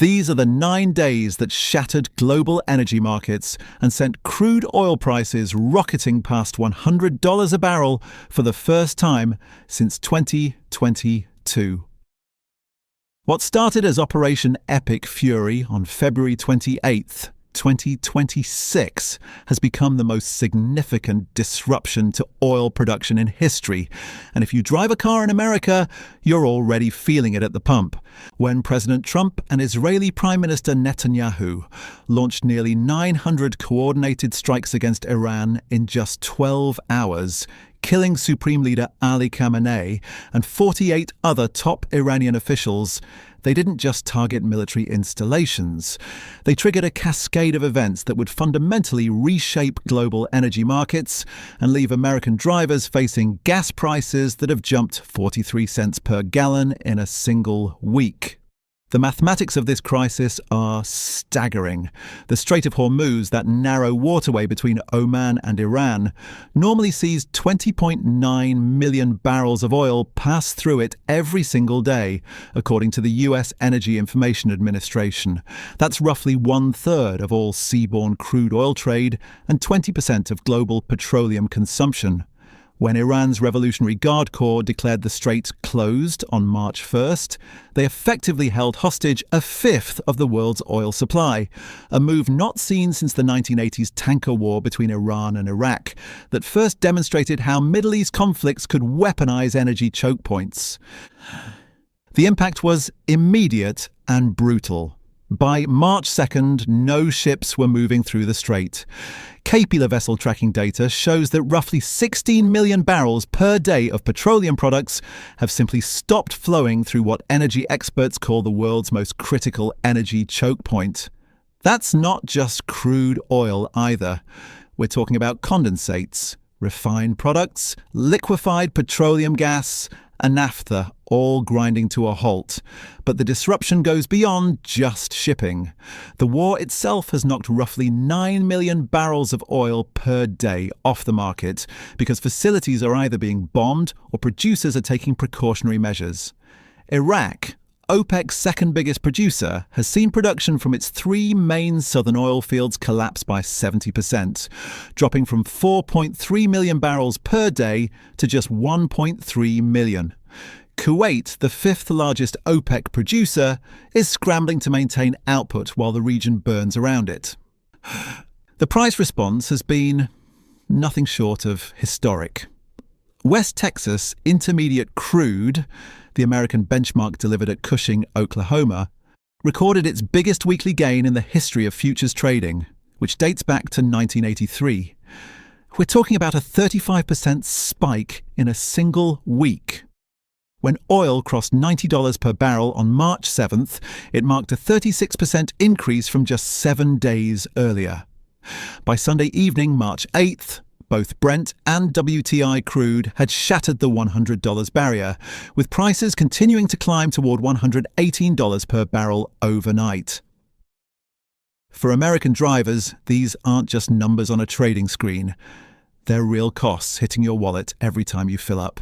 These are the 9 days that shattered global energy markets and sent crude oil prices rocketing past $100 a barrel for the first time since 2022. What started as Operation Epic Fury on February 28th, 2026 has become the most significant disruption to oil production in history. And if you drive a car in America, you're already feeling it at the pump. When President Trump and Israeli Prime Minister Netanyahu launched nearly 900 coordinated strikes against Iran in just 12 hours, killing Supreme Leader Ali Khamenei and 48 other top Iranian officials, they didn't just target military installations. They triggered a cascade of events that would fundamentally reshape global energy markets and leave American drivers facing gas prices that have jumped 43 cents per gallon in a single week. The mathematics of this crisis are staggering. The Strait of Hormuz, that narrow waterway between Oman and Iran, normally sees 20.9 million barrels of oil pass through it every single day, according to the US Energy Information Administration. That's roughly 1/3 of all seaborne crude oil trade and 20% of global petroleum consumption. When Iran's Revolutionary Guard Corps declared the strait closed on March 1st, they effectively held hostage a fifth of the world's oil supply, a move not seen since the 1980s tanker war between Iran and Iraq that first demonstrated how Middle East conflicts could weaponize energy choke points. The impact was immediate and brutal. By March 2nd, no ships were moving through the strait. Capula vessel tracking data shows that roughly 16 million barrels per day of petroleum products have simply stopped flowing through what energy experts call the world's most critical energy choke point. That's not just crude oil either. We're talking about condensates, refined products, liquefied petroleum gas, and naphtha, all grinding to a halt. But the disruption goes beyond just shipping. The war itself has knocked roughly 9 million barrels of oil per day off the market because facilities are either being bombed or producers are taking precautionary measures. Iraq, OPEC's second biggest producer, has seen production from its 3 main southern oil fields collapse by 70%, dropping from 4.3 million barrels per day to just 1.3 million. Kuwait, the 5th largest OPEC producer, is scrambling to maintain output while the region burns around it. The price response has been nothing short of historic. West Texas Intermediate Crude, the American benchmark delivered at Cushing, Oklahoma, recorded its biggest weekly gain in the history of futures trading, which dates back to 1983. We're talking about a 35% spike in a single week. When oil crossed $90 per barrel on March 7th, it marked a 36% increase from just 7 days earlier. By Sunday evening, March 8th, both Brent and WTI crude had shattered the $100 barrier, with prices continuing to climb toward $118 per barrel overnight. For American drivers, these aren't just numbers on a trading screen. They're real costs hitting your wallet every time you fill up.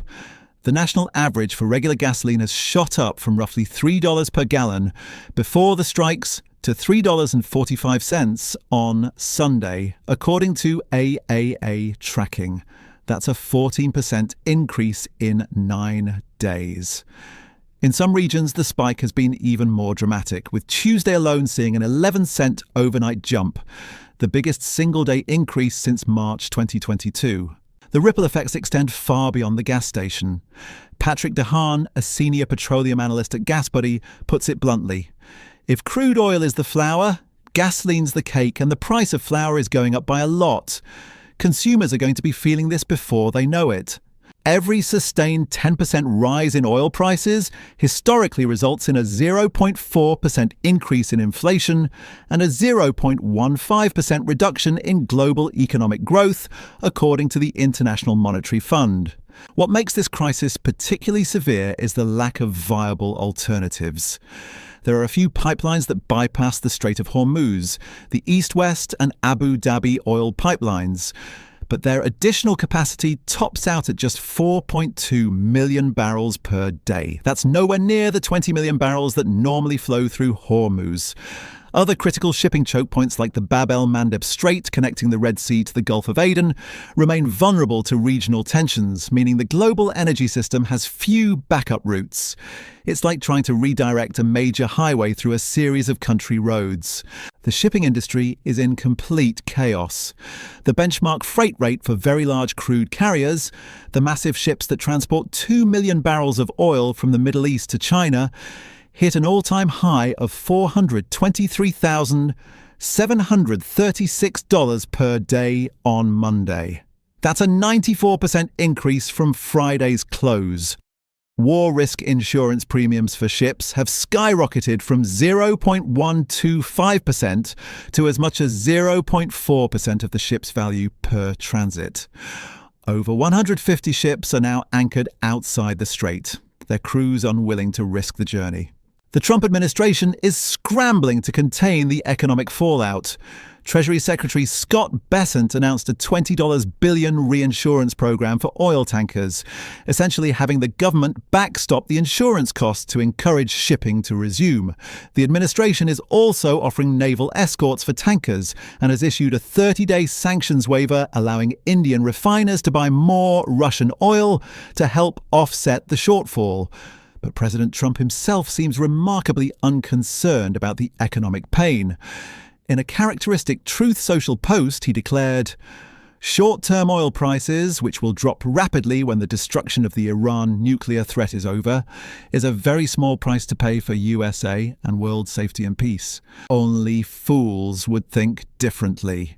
The national average for regular gasoline has shot up from roughly $3 per gallon before the strikes to $3.45 on Sunday, according to AAA tracking. That's a 14% increase in 9 days. In some regions, the spike has been even more dramatic, with Tuesday alone seeing an 11-cent overnight jump, the biggest single-day increase since March 2022. The ripple effects extend far beyond the gas station. Patrick DeHaan, a senior petroleum analyst at GasBuddy, puts it bluntly. If crude oil is the flour, gasoline's the cake, and the price of flour is going up by a lot. Consumers are going to be feeling this before they know it. Every sustained 10% rise in oil prices historically results in a 0.4% increase in inflation and a 0.15% reduction in global economic growth, according to the International Monetary Fund. What makes this crisis particularly severe is the lack of viable alternatives. There are a few pipelines that bypass the Strait of Hormuz, the East-West and Abu Dhabi oil pipelines. but their additional capacity tops out at just 4.2 million barrels per day. That's nowhere near the 20 million barrels that normally flow through Hormuz. Other critical shipping choke points like the Bab el-Mandeb Strait connecting the Red Sea to the Gulf of Aden remain vulnerable to regional tensions, meaning the global energy system has few backup routes. It's like trying to redirect a major highway through a series of country roads. The shipping industry is in complete chaos. The benchmark freight rate for very large crude carriers, the massive ships that transport 2 million barrels of oil from the Middle East to China, hit an all-time high of $423,736 per day on Monday. That's a 94% increase from Friday's close. War risk insurance premiums for ships have skyrocketed from 0.125% to as much as 0.4% of the ship's value per transit. Over 150 ships are now anchored outside the strait, their crews unwilling to risk the journey. The Trump administration is scrambling to contain the economic fallout. Treasury Secretary Scott Bessent announced a $20 billion reinsurance program for oil tankers, essentially having the government backstop the insurance costs to encourage shipping to resume. The administration is also offering naval escorts for tankers and has issued a 30-day sanctions waiver allowing Indian refiners to buy more Russian oil to help offset the shortfall. But President Trump himself seems remarkably unconcerned about the economic pain. In a characteristic Truth Social post, he declared, "Short-term oil prices, which will drop rapidly when the destruction of the Iran nuclear threat is over, is a very small price to pay for USA and world safety and peace. Only fools would think differently."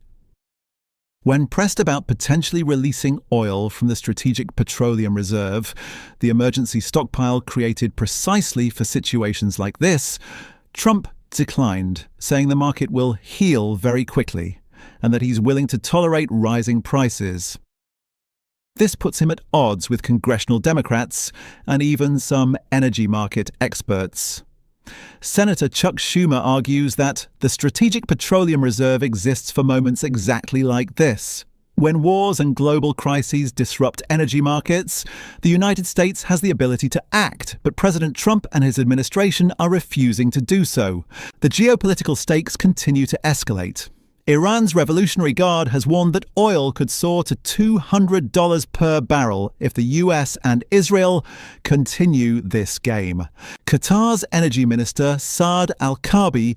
When pressed about potentially releasing oil from the Strategic Petroleum Reserve, the emergency stockpile created precisely for situations like this, Trump declined, saying the market will heal very quickly and that he's willing to tolerate rising prices. This puts him at odds with congressional Democrats and even some energy market experts. Senator Chuck Schumer argues that the Strategic Petroleum Reserve exists for moments exactly like this. When wars and global crises disrupt energy markets, the United States has the ability to act, but President Trump and his administration are refusing to do so. The geopolitical stakes continue to escalate. Iran's Revolutionary Guard has warned that oil could soar to $200 per barrel if the US and Israel continue this game. Qatar's energy minister, Saad Al-Kaabi,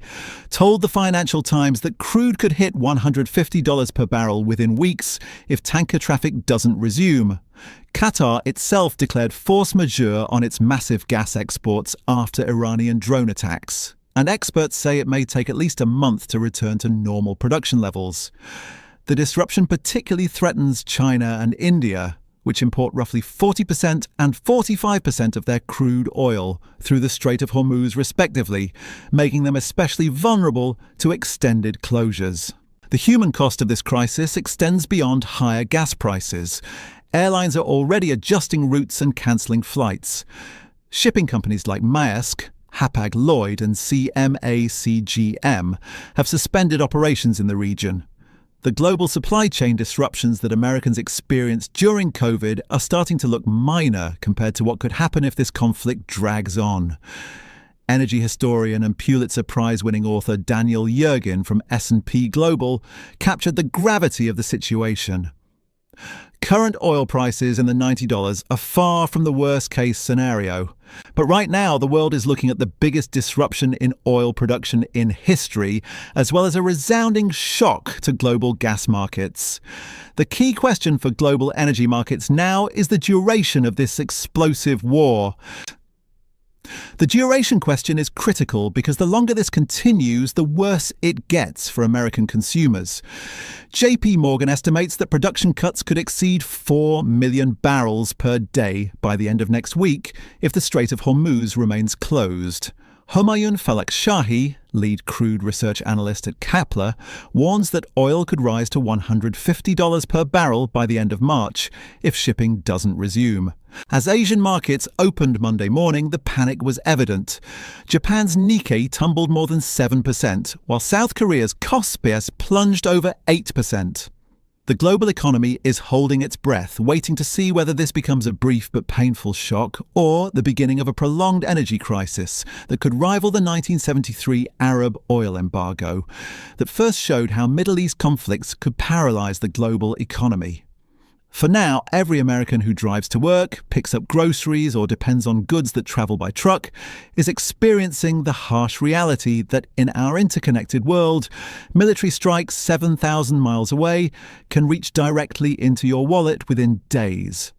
told the Financial Times that crude could hit $150 per barrel within weeks if tanker traffic doesn't resume. Qatar itself declared force majeure on its massive gas exports after Iranian drone attacks, and experts say it may take at least a month to return to normal production levels. The disruption particularly threatens China and India, which import roughly 40% and 45% of their crude oil through the Strait of Hormuz respectively, making them especially vulnerable to extended closures. The human cost of this crisis extends beyond higher gas prices. Airlines are already adjusting routes and cancelling flights. Shipping companies like Maersk, Hapag-Lloyd and CMA-CGM have suspended operations in the region. The global supply chain disruptions that Americans experienced during COVID are starting to look minor compared to what could happen if this conflict drags on. Energy historian and Pulitzer Prize-winning author Daniel Yergin from S&P Global captured the gravity of the situation. Current oil prices in the $90 are far from the worst-case scenario. But right now, the world is looking at the biggest disruption in oil production in history, as well as a resounding shock to global gas markets. The key question for global energy markets now is the duration of this explosive war. The duration question is critical because the longer this continues, the worse it gets for American consumers. JP Morgan estimates that production cuts could exceed 4 million barrels per day by the end of next week if the Strait of Hormuz remains closed. Humayun Falak-Shahi, lead crude research analyst at Kepler, warns that oil could rise to $150 per barrel by the end of March if shipping doesn't resume. As Asian markets opened Monday morning, the panic was evident. Japan's Nikkei tumbled more than 7%, while South Korea's Kospi plunged over 8%. The global economy is holding its breath, waiting to see whether this becomes a brief but painful shock or the beginning of a prolonged energy crisis that could rival the 1973 Arab oil embargo that first showed how Middle East conflicts could paralyze the global economy. For now, every American who drives to work, picks up groceries, or depends on goods that travel by truck is experiencing the harsh reality that in our interconnected world, military strikes 7,000 miles away can reach directly into your wallet within days.